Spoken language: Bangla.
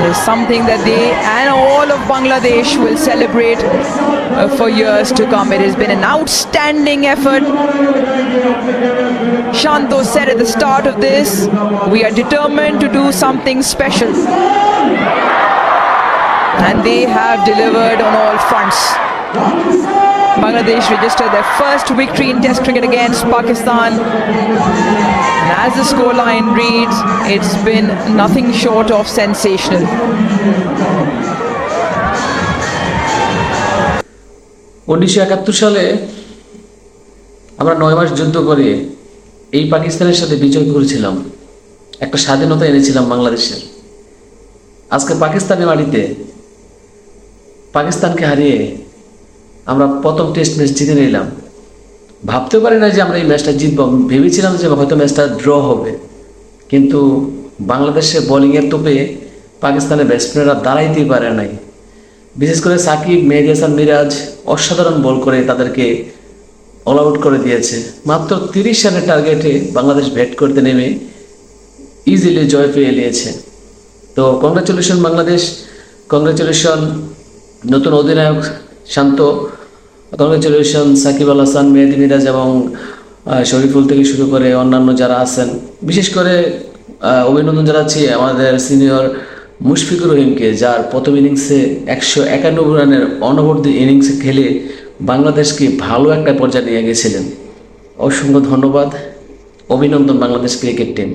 is something that they and all of Bangladesh will celebrate for years to come. It has been an outstanding effort. Shanto said at the start of this, we are determined to do something special. And they have delivered on all fronts. Bangladesh registered their first victory in Test cricket against Pakistan. And as the scoreline reads, it's been nothing short of sensational. 1971 সালে আমরা 9 মাস যুদ্ধ করে এই পাকিস্তানের সাথে বিজয় করেছিলাম, একটা স্বাধীনতা এনেছিলাম বাংলাদেশের। আজকে পাকিস্তানের মাটিতে পাকিস্তানকে হারিয়ে আমরা প্রথম টেস্ট ম্যাচ জিতে নিলাম। ভাবতে পারি না যে আমরা এই ম্যাচটা জিতব, ভেবেছিলাম যে হয়তো ম্যাচটা ড্র হবে, কিন্তু বাংলাদেশের বোলিংয়ের তোপে পাকিস্তানের ব্যাটসম্যানরা দাঁড়াইতেই পারে নাই। বিশেষ করে সাকিব, মেহেদী হাসান মিরাজ অসাধারণ বল করে তাদেরকে অল আউট করে দিয়েছে। মাত্র 30 রানের টার্গেটে বাংলাদেশ ব্যাট করতে নেমে ইজিলি জয় পেয়ে নিয়েছে। তো কংগ্রাচুলেশন বাংলাদেশ, কংগ্রাচুলেশন নতুন অধিনায়ক শান্ত, কংগ্রাচুলেশন সাকিব আল হাসান, মেহেদী মিরাজ এবং শরীফুল থেকে শুরু করে অন্যান্য যারা আছেন। বিশেষ করে অভিনন্দন জানাচ্ছি আমাদের সিনিয়র মুশফিকুর রহিমকে, যার প্রথম ইনিংসে 191 রানের অনবদ্য ইনিংসে খেলে বাংলাদেশকে ভালো একটা পর্যায়ে নিয়ে গেছিলেন। অসংখ্য ধন্যবাদ, অভিনন্দন বাংলাদেশ ক্রিকেট টিম।